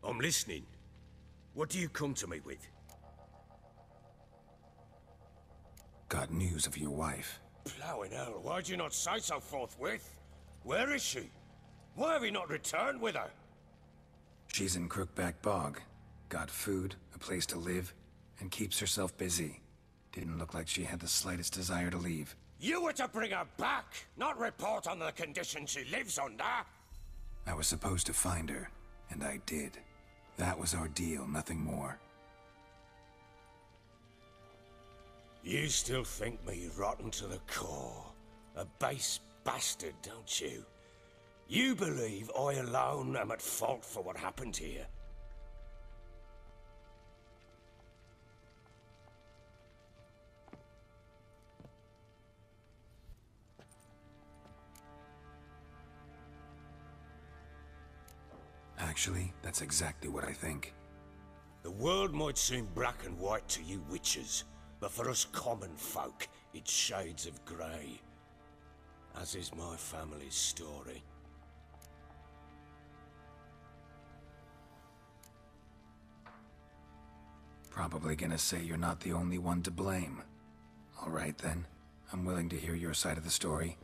I'm listening. What do you come to me with? Got news of your wife. Plowing hell, why'd you not say so forthwith? Where is she? Why have you not returned with her? She's in Crookback Bog. Got food, a place to live, and keeps herself busy. Didn't look like she had the slightest desire to leave. You were to bring her back, not report on the conditions she lives under. I was supposed to find her, and I did. That was our deal, nothing more. You still think me rotten to the core. A base bastard, don't you? You believe I alone am at fault for what happened here. Actually, that's exactly what I think. The world might seem black and white to you witches, but for us common folk, it's shades of grey. As is my family's story. Probably gonna say you're not the only one to blame. All right then, I'm willing to hear your side of the story.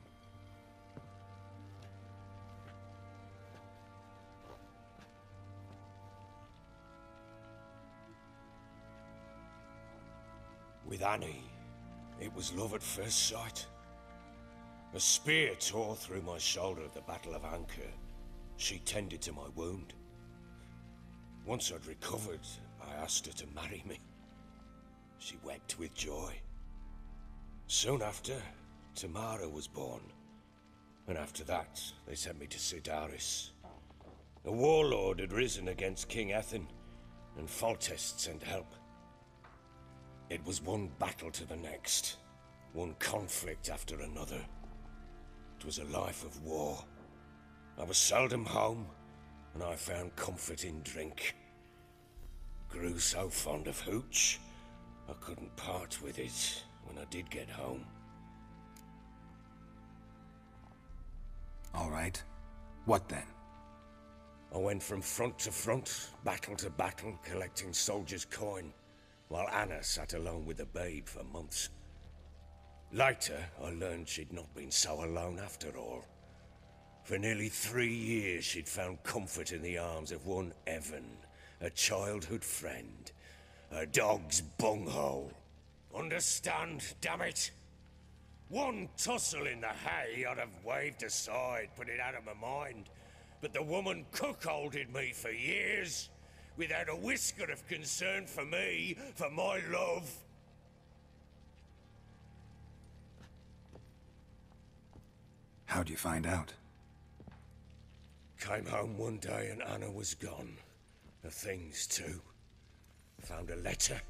With Annie, it was love at first sight. A spear tore through my shoulder at the Battle of Anchor. She tended to my wound. Once I'd recovered, I asked her to marry me. She wept with joy. Soon after, Tamara was born. And after that, they sent me to Sidaris. A warlord had risen against King Ethan, and Foltest sent help. It was one battle to the next, one conflict after another. It was a life of war. I was seldom home, and I found comfort in drink. Grew so fond of hooch, I couldn't part with it when I did get home. All right. What then? I went from front to front, battle to battle, collecting soldiers' coin, while Anna sat alone with the babe for months. Later, I learned she'd not been so alone after all. For nearly 3 years, she'd found comfort in the arms of one Evan, a childhood friend, a dog's bunghole. Understand, damn it? One tussle in the hay I'd have waved aside, put it out of my mind. But the woman cuckolded me for years, without a whisker of concern for me, for my love. How'd you find out? Came home one day and Anna was gone. Her things too. Found a letter.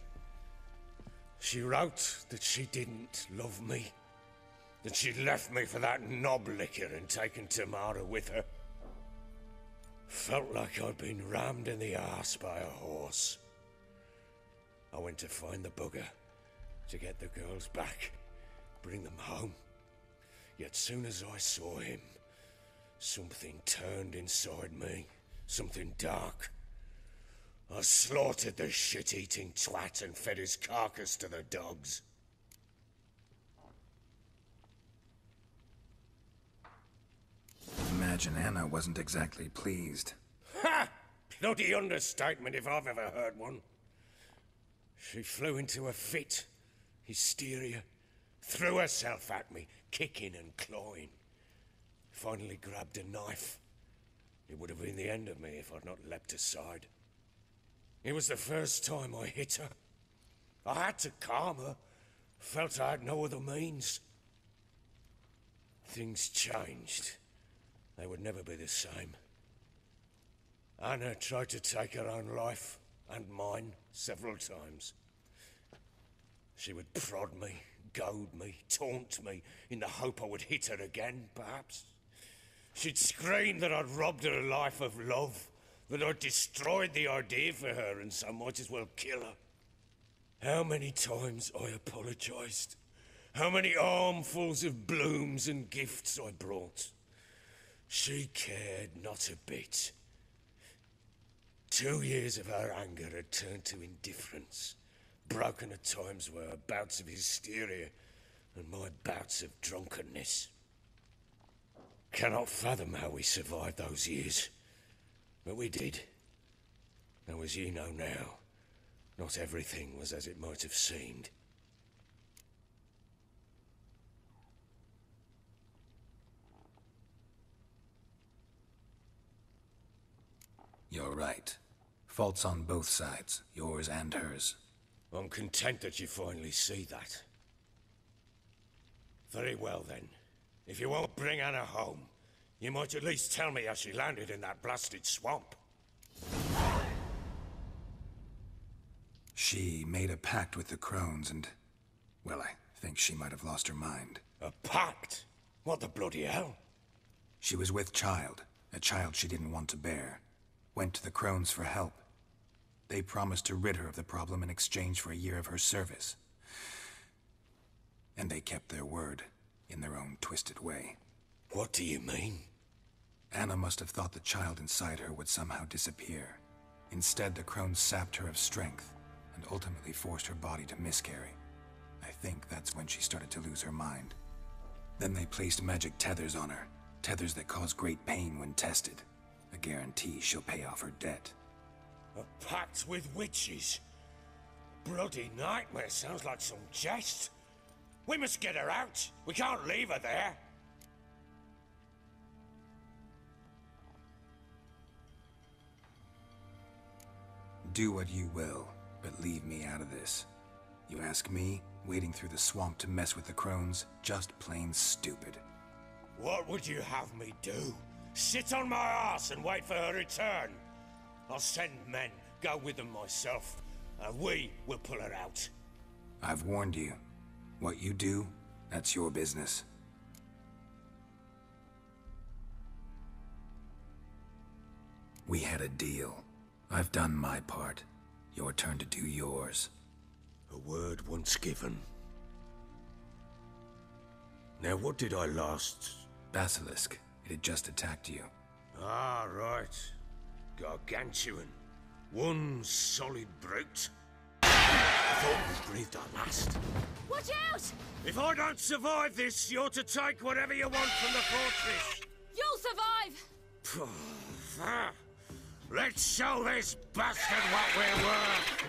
She wrote that she didn't love me. That she'd left me for that knob licker and taken Tamara with her. Felt like I'd been rammed in the arse by a horse. I went to find the bugger, to get the girls back, bring them home. Yet soon as I saw him, something turned inside me, something dark. I slaughtered the shit-eating twat and fed his carcass to the dogs. Imagine Anna wasn't exactly pleased. Ha! Bloody understatement if I've ever heard one. She flew into a fit, hysteria, threw herself at me, kicking and clawing. Finally grabbed a knife. It would have been the end of me if I'd not leapt aside. It was the first time I hit her. I had to calm her. Felt I had no other means. Things changed. They would never be the same. Anna tried to take her own life, and mine, several times. She would prod me, goad me, taunt me, in the hope I would hit her again, perhaps. She'd scream that I'd robbed her life of love, that I'd destroyed the idea for her, and so might as well kill her. How many times I apologized. How many armfuls of blooms and gifts I brought. She cared not a bit. 2 years of her anger had turned to indifference, broken at times were her bouts of hysteria and my bouts of drunkenness. Cannot fathom how we survived those years, but we did. Though as ye know now, not everything was as it might have seemed. You're right. Faults on both sides, yours and hers. I'm content that you finally see that. Very well then. If you won't bring Anna home, you might at least tell me how she landed in that blasted swamp. She made a pact with the crones and... well, I think she might have lost her mind. A pact? What the bloody hell? She was with child, a child she didn't want to bear. Went to the crones for help. They promised to rid her of the problem in exchange for a year of her service. And they kept their word, in their own twisted way. What do you mean? Anna must have thought the child inside her would somehow disappear. Instead, the crones sapped her of strength, and ultimately forced her body to miscarry. I think that's when she started to lose her mind. Then they placed magic tethers on her, tethers that cause great pain when tested. A guarantee she'll pay off her debt. A pact with witches? Bloody nightmare, sounds like some jest. We must get her out. We can't leave her there. Do what you will, but leave me out of this. You ask me, wading through the swamp to mess with the crones, just plain stupid. What would you have me do? Sit on my ass and wait for her return? I'll send men, go with them myself, and we will pull her out. I've warned you. What you do, that's your business. We had a deal. I've done my part. Your turn to do yours. A word once given. Now what did I last... Basilisk. It had just attacked you. Ah, right. Gargantuan. One solid brute. I thought we breathed our last. Watch out! If I don't survive this, you're to take whatever you want from the fortress. You'll survive! Let's show this bastard what we're worth!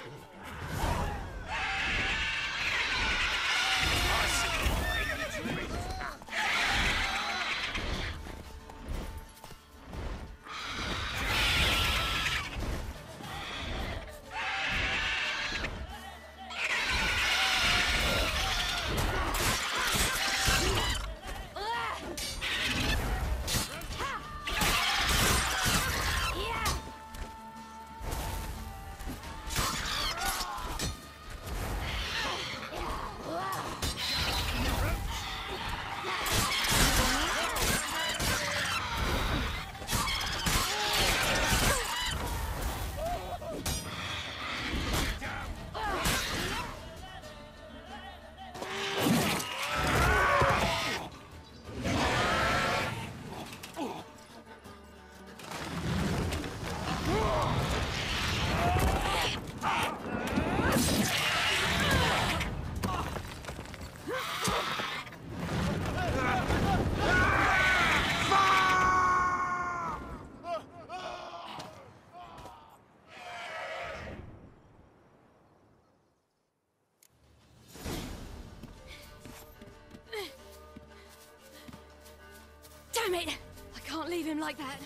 Damn it! I can't leave him like that.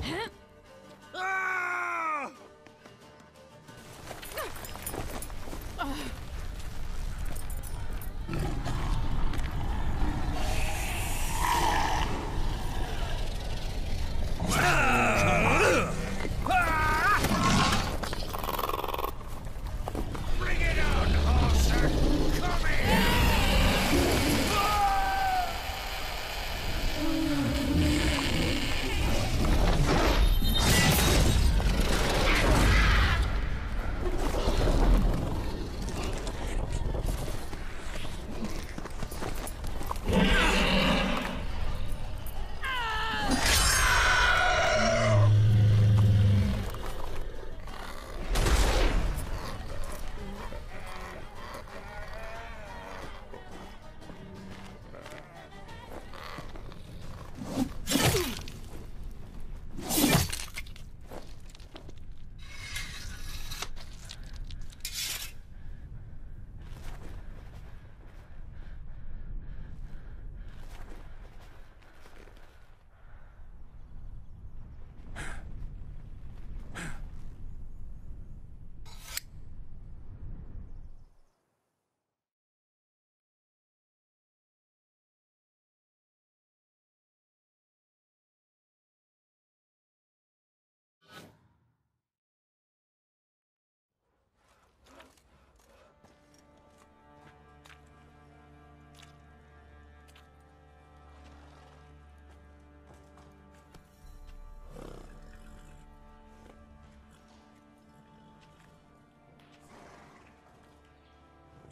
Huh? Ah! Bring it on!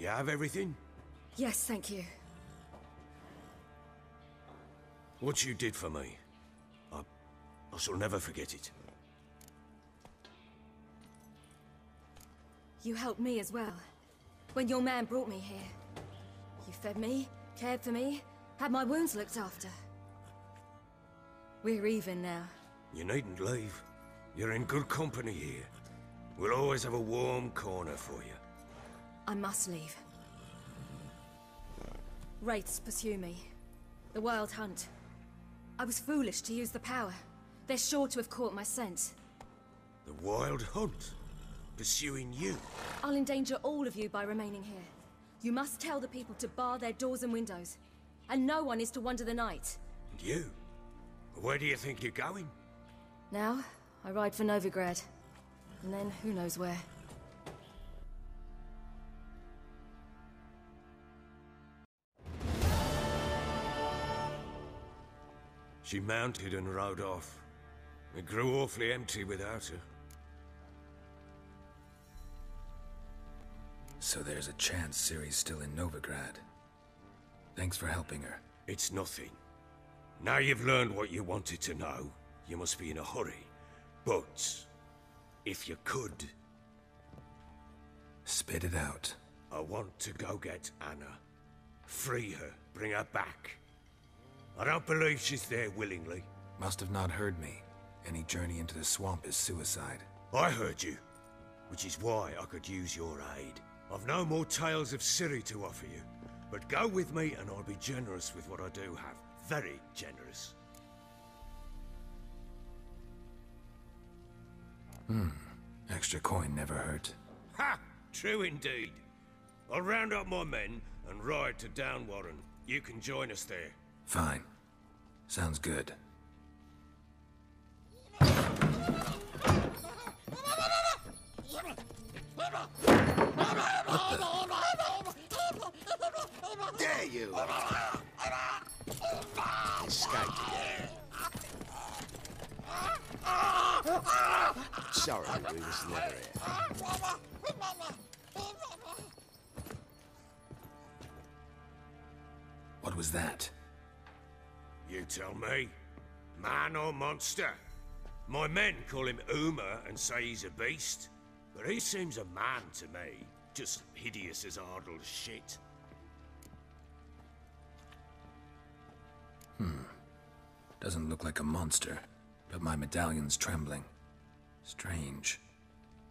You have everything? Yes, thank you. What you did for me, I shall never forget it. You helped me as well. When your man brought me here. You fed me, cared for me, had my wounds looked after. We're even now. You needn't leave. You're in good company here. We'll always have a warm corner for you. I must leave. Wraiths pursue me. The Wild Hunt. I was foolish to use the power. They're sure to have caught my scent. The Wild Hunt? Pursuing you? I'll endanger all of you by remaining here. You must tell the people to bar their doors and windows. And no one is to wander the night. And you? Where do you think you're going? Now, I ride for Novigrad. And then, who knows where. She mounted and rode off. It grew awfully empty without her. So there's a chance Ciri's still in Novigrad. Thanks for helping her. It's nothing. Now you've learned what you wanted to know, you must be in a hurry. But, if you could... Spit it out. I want to go get Anna. Free her, bring her back. I don't believe she's there willingly. Must have not heard me. Any journey into the swamp is suicide. I heard you, which is why I could use your aid. I've no more tales of Ciri to offer you, but go with me and I'll be generous with what I do have. Very generous. Extra coin never hurt. Ha! True indeed. I'll round up my men and ride to Downwarren. You can join us there. Fine. Sounds good. There you are. Escaped again. Sorry, we was never here. What was that? You tell me. Man or monster? My men call him Uma and say he's a beast. But he seems a man to me. Just hideous as Ardle's shit. Doesn't look like a monster, but my medallion's trembling. Strange.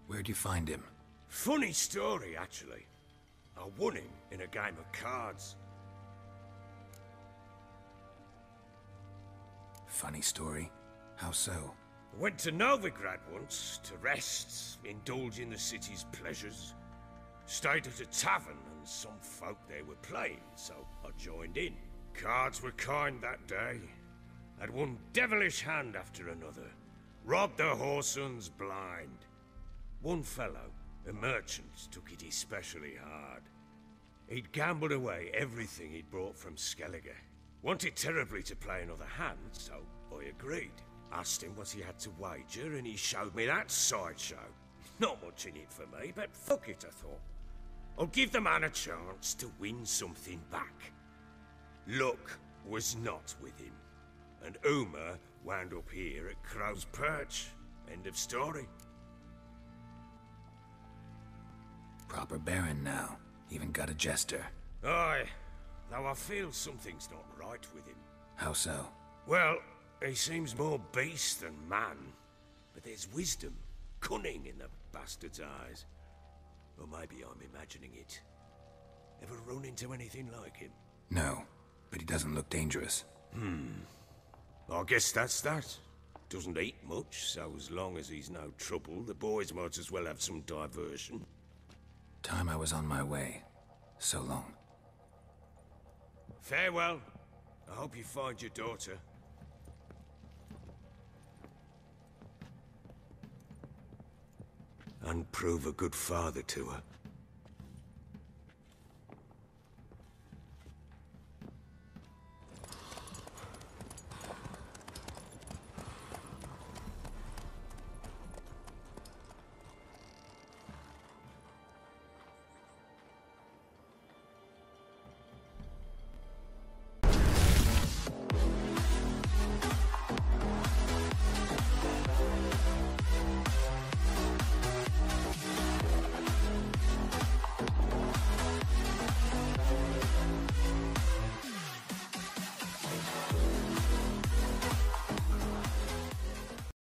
Where'd you find him? Funny story, actually. I won him in a game of cards. Funny story? How so? I went to Novigrad once to rest, indulge in the city's pleasures. Stayed at a tavern and some folk there were playing, so I joined in. Cards were kind that day. Had one devilish hand after another. Robbed the whoresons blind. One fellow, a merchant, took it especially hard. He'd gambled away everything he'd brought from Skellige. Wanted terribly to play another hand, so I agreed. Asked him what he had to wager, and he showed me that sideshow. Not much in it for me, but fuck it, I thought. I'll give the man a chance to win something back. Luck was not with him, and Uma wound up here at Crow's Perch. End of story. Proper baron now. Even got a jester. Aye, though I feel something's not right with him. How so? Well, he seems more beast than man, but there's wisdom, cunning in the bastard's eyes. Or maybe I'm imagining it. Ever run into anything like him? No, but he doesn't look dangerous. I guess that's that. Doesn't eat much, so as long as he's no trouble, the boys might as well have some diversion. Time I was on my way. So long. Farewell. I hope you find your daughter. And prove a good father to her.